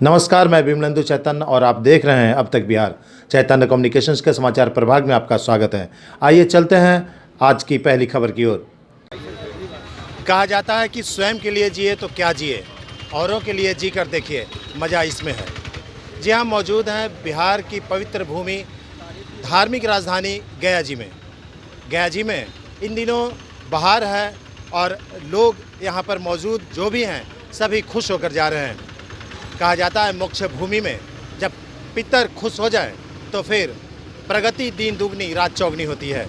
नमस्कार, मैं विमलेंदु चैतन्य और आप देख रहे हैं अब तक बिहार। चैतन्य कम्युनिकेशंस के समाचार प्रभाग में आपका स्वागत है। आइए चलते हैं आज की पहली खबर की ओर। कहा जाता है कि स्वयं के लिए जिए तो क्या जिए, औरों के लिए जी कर देखिए, मज़ा इसमें है। जी हाँ, मौजूद हैं बिहार की पवित्र भूमि, धार्मिक राजधानी गया जी में। गया जी में इन दिनों बहार है और लोग यहाँ पर मौजूद जो भी हैं सभी खुश होकर जा रहे हैं। कहा जाता है मोक्ष भूमि में जब पितर खुश हो जाए तो फिर प्रगति दिन दुगनी रात चौगनी होती है।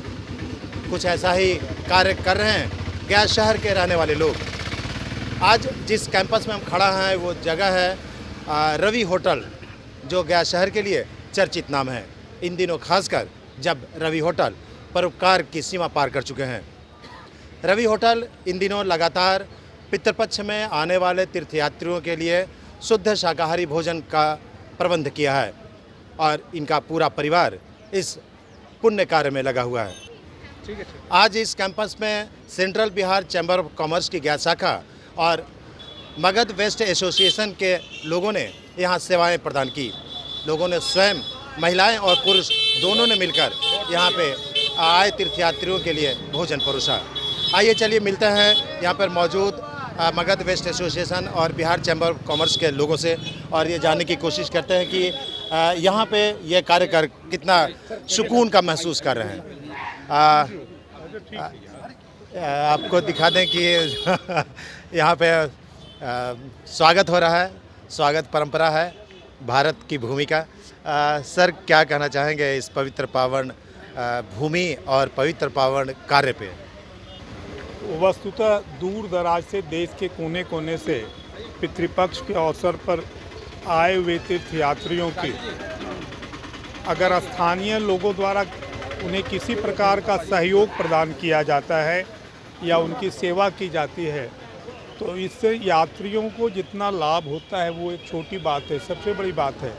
कुछ ऐसा ही कार्य कर रहे हैं गया शहर के रहने वाले लोग। आज जिस कैंपस में हम खड़ा हैं वो जगह है रवि होटल, जो गया शहर के लिए चर्चित नाम है। इन दिनों खासकर जब रवि होटल परोपकार की सीमा पार कर चुके हैं। रवि होटल इन दिनों लगातार पितृपक्ष में आने वाले तीर्थयात्रियों के लिए शुद्ध शाकाहारी भोजन का प्रबंध किया है और इनका पूरा परिवार इस पुण्य कार्य में लगा हुआ है। आज इस कैंपस में central Bihar chamber of commerce की गया शाखा और मगध वेस्ट एसोसिएशन के लोगों ने यहाँ सेवाएं प्रदान की। लोगों ने स्वयं, महिलाएं और पुरुष दोनों ने मिलकर यहाँ पे आए तीर्थयात्रियों के लिए भोजन परोसा। आइए चलिए मिलते हैं यहाँ पर मौजूद मगध वेस्ट एसोसिएशन और बिहार चैम्बर ऑफ कॉमर्स के लोगों से और ये जानने की कोशिश करते हैं कि यहाँ पे ये कार्य कर कितना सुकून का महसूस कर रहे हैं। आपको दिखा दें कि यहाँ पे स्वागत हो रहा है, स्वागत परंपरा है भारत की भूमि का। सर, क्या कहना चाहेंगे इस पवित्र पावन भूमि और पवित्र पावन कार्य पे? वस्तुतः दूर दराज से देश के कोने कोने से पितृपक्ष के अवसर पर आए हुए तीर्थयात्रियों की अगर स्थानीय लोगों द्वारा उन्हें किसी प्रकार का सहयोग प्रदान किया जाता है या उनकी सेवा की जाती है तो इससे यात्रियों को जितना लाभ होता है वो एक छोटी बात है। सबसे बड़ी बात है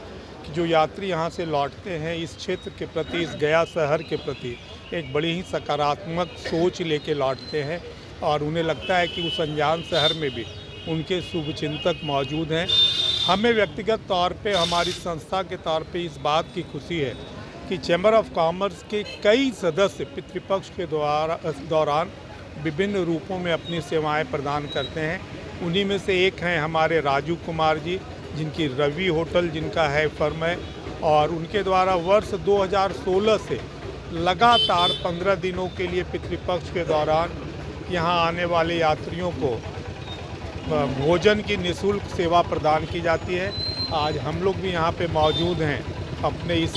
कि जो यात्री यहाँ से लौटते हैं इस क्षेत्र के प्रति, इस गया शहर के प्रति एक बड़ी ही सकारात्मक सोच लेके लौटते हैं और उन्हें लगता है कि उस अनजान शहर में भी उनके शुभचिंतक मौजूद हैं। हमें व्यक्तिगत तौर पे, हमारी संस्था के तौर पे इस बात की खुशी है कि चैम्बर ऑफ कॉमर्स के कई सदस्य पितृपक्ष के दौरान विभिन्न रूपों में अपनी सेवाएं प्रदान करते हैं। उन्हीं में से एक हैं हमारे राजू कुमार जी, जिनकी रवि होटल जिनका है फर्म है और उनके द्वारा वर्ष 2016 से लगातार 15 दिनों के लिए पितृपक्ष के दौरान यहाँ आने वाले यात्रियों को भोजन की निःशुल्क सेवा प्रदान की जाती है। आज हम लोग भी यहाँ पे मौजूद हैं अपने इस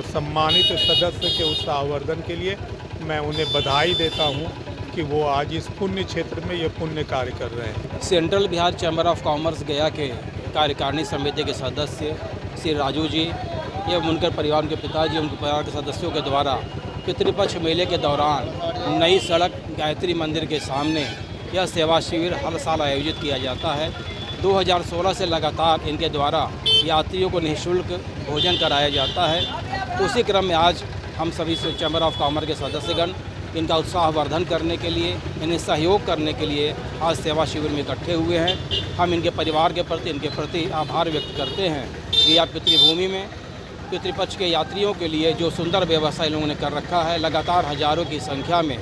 सम्मानित सदस्य के उत्साहवर्धन के लिए। मैं उन्हें बधाई देता हूँ कि वो आज इस पुण्य क्षेत्र में ये पुण्य कार्य कर रहे हैं। Central Bihar chamber of commerce गया के कार्यकारिणी समिति के सदस्य श्री राजू जी एवं उनके परिवार के पिताजी, उनके परिवार के सदस्यों के द्वारा पितृपक्ष मेले के दौरान नई सड़क गायत्री मंदिर के सामने यह सेवा शिविर हर साल आयोजित किया जाता है। 2016 से लगातार इनके द्वारा यात्रियों को निःशुल्क भोजन कराया जाता है। उसी क्रम में आज हम सभी चैम्बर ऑफ कॉमर्स के सदस्यगण इनका उत्साहवर्धन करने के लिए, इन्हें सहयोग करने के लिए आज सेवा शिविर में इकट्ठे हुए हैं। हम इनके परिवार के प्रति, इनके प्रति आभार व्यक्त करते हैं कि आप पितृभूमि में पितृपक्ष के यात्रियों के लिए जो सुंदर व्यवस्था इन लोगों ने कर रखा है। लगातार हजारों की संख्या में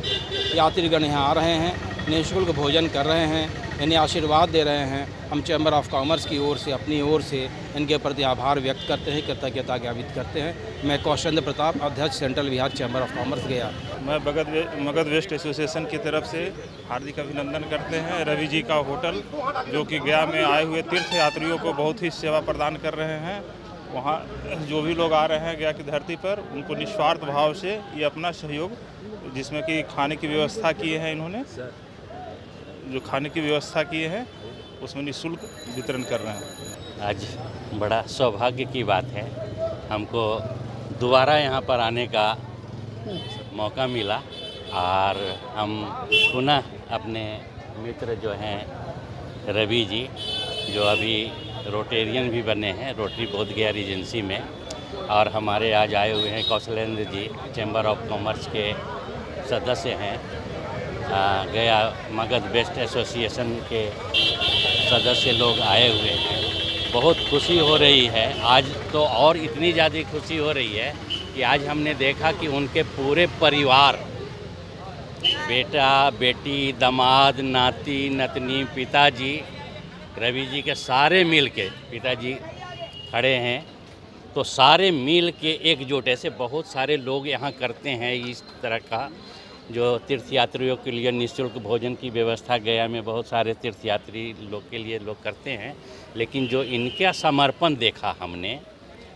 यात्रीगण यहाँ आ रहे हैं, निःशुल्क भोजन कर रहे हैं, इन्हें आशीर्वाद दे रहे हैं। हम चैम्बर ऑफ कॉमर्स की ओर से, अपनी ओर से इनके प्रति आभार व्यक्त करते हैं, कृतज्ञता ज्ञापित करते हैं। मैं कौशेंद्र प्रताप, अध्यक्ष central Bihar chamber of commerce गया। मैं मगध वेस्ट एसोसिएशन की तरफ से हार्दिक अभिनंदन करते हैं रवि जी का होटल, जो कि गया में आए हुए तीर्थ यात्रियों को बहुत ही सेवा प्रदान कर रहे हैं। वहाँ जो भी लोग आ रहे हैं गया की धरती पर, उनको निस्वार्थ भाव से ये अपना सहयोग, जिसमें कि खाने की व्यवस्था किए हैं, इन्होंने जो खाने की व्यवस्था किए हैं उसमें निःशुल्क वितरण कर रहे हैं। आज बड़ा सौभाग्य की बात है, हमको दोबारा यहाँ पर आने का मौका मिला और हम पुनः अपने मित्र जो हैं रवि जी, जो अभी रोटेरियन भी बने हैं रोटरी बोध गया रीजेंसी में, और हमारे आज आए हुए हैं कौशलेंद्र जी, चैम्बर ऑफ कॉमर्स के सदस्य हैं, गया मगध वेस्ट एसोसिएशन के सदस्य लोग आए हुए हैं। बहुत खुशी हो रही है। आज तो और इतनी ज़्यादा खुशी हो रही है कि आज हमने देखा कि उनके पूरे परिवार, बेटा बेटी, दामाद, नाती नतनी, पिताजी, रवि जी के सारे मिल के, पिताजी खड़े हैं, तो सारे मिल के एकजुट, ऐसे बहुत सारे लोग यहाँ करते हैं इस तरह का, जो तीर्थयात्रियों के लिए निःशुल्क भोजन की व्यवस्था गया में बहुत सारे तीर्थयात्री लोग के लिए लोग करते हैं। लेकिन जो इनका समर्पण देखा हमने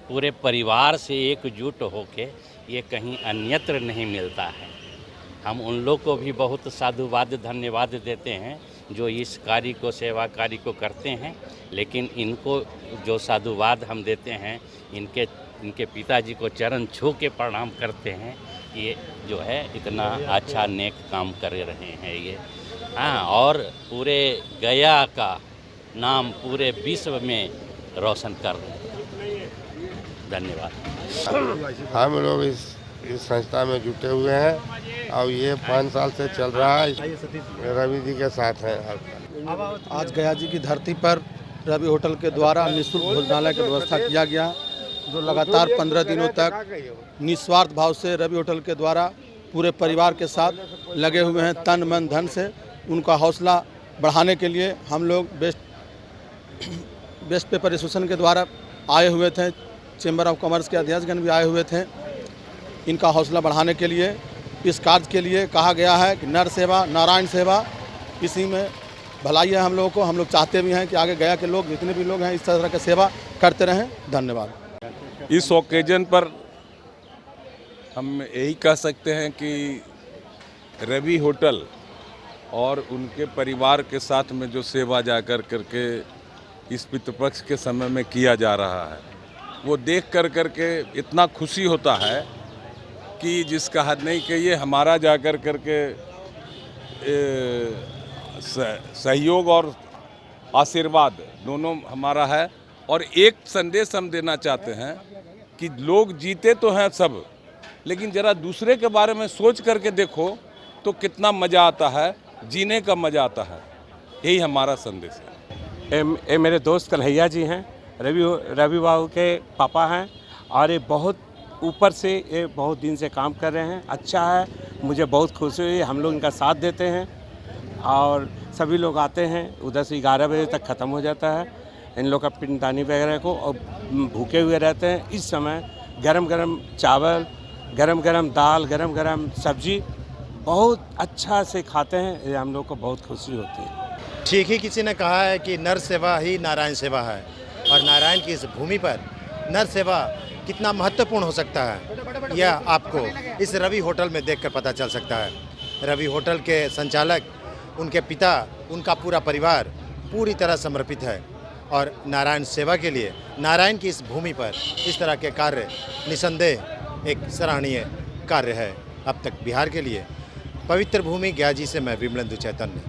पूरे परिवार से एकजुट होके, ये कहीं अन्यत्र नहीं मिलता है। हम उन लोग को भी बहुत साधुवाद धन्यवाद देते हैं जो इस कार्य को, सेवा कार्य को करते हैं। लेकिन इनको जो साधुवाद हम देते हैं, इनके पिताजी को चरण छू के प्रणाम करते हैं। ये जो है इतना अच्छा नेक काम कर रहे हैं ये। हाँ, और पूरे गया का नाम पूरे विश्व में रोशन कर रहे हैं। धन्यवाद। हम लोग इस संस्था में जुटे हुए हैं और ये 5 साल से चल रहा है। रवि जी के साथ हैं। आज गया जी की धरती पर रवि होटल के द्वारा निःशुल्क भोजनालय की व्यवस्था किया गया, जो लगातार 15 दिनों तक निस्वार्थ भाव से रवि होटल के द्वारा पूरे परिवार के साथ लगे हुए हैं। तन मन धन से उनका हौसला बढ़ाने के लिए हम लोग बेस्ट पेपर एसोसिएशन के द्वारा आए हुए थे। चैम्बर ऑफ कॉमर्स के अध्यक्षगण भी आए हुए थे। इनका हौसला बढ़ाने के लिए इस कार्य के लिए कहा गया है कि नर सेवा नारायण सेवा, इसी में भलाई है हम लोगों को। हम लोग चाहते भी हैं कि आगे गया के लोग, जितने भी लोग हैं, इस तरह की सेवा करते रहें। धन्यवाद। इस ओकेजन पर हम यही कह सकते हैं कि रवि होटल और उनके परिवार के साथ में जो सेवा जाकर करके इस पितृपक्ष के समय में किया जा रहा है, वो देख करके इतना खुशी होता है कि जिसका हद नहीं कि ये हमारा जाकर करके सहयोग और आशीर्वाद दोनों हमारा है। और एक संदेश हम देना चाहते हैं कि लोग जीते तो हैं सब, लेकिन ज़रा दूसरे के बारे में सोच करके देखो तो कितना मज़ा आता है, जीने का मज़ा आता है। यही हमारा संदेश है। ये मेरे दोस्त कन्हैया जी हैं, रवि बाबू के पापा हैं, और ये बहुत ऊपर से ये बहुत दिन से काम कर रहे हैं। अच्छा है, मुझे बहुत खुशी हुई। हम लोग इनका साथ देते हैं और सभी लोग आते हैं। उधर से 11 बजे तक ख़त्म हो जाता है इन लोग का पिंडदानी वगैरह को, और भूखे हुए रहते हैं। इस समय गरम गरम चावल, गरम गरम दाल, गरम गरम सब्जी बहुत अच्छा से खाते हैं। ये हम लोग को बहुत खुशी होती है। ठीक ही किसी ने कहा है कि नर सेवा ही नारायण सेवा है, और नारायण की इस भूमि पर नर सेवा कितना महत्वपूर्ण हो सकता है, यह आपको इस रवि होटल में देखकर पता चल सकता है। रवि होटल के संचालक, उनके पिता, उनका पूरा परिवार पूरी तरह समर्पित है, और नारायण सेवा के लिए नारायण की इस भूमि पर इस तरह के कार्य निसंदेह एक सराहनीय कार्य है। अब तक बिहार के लिए पवित्र भूमि गया जी से मैं विमलेंदु चैतन्य।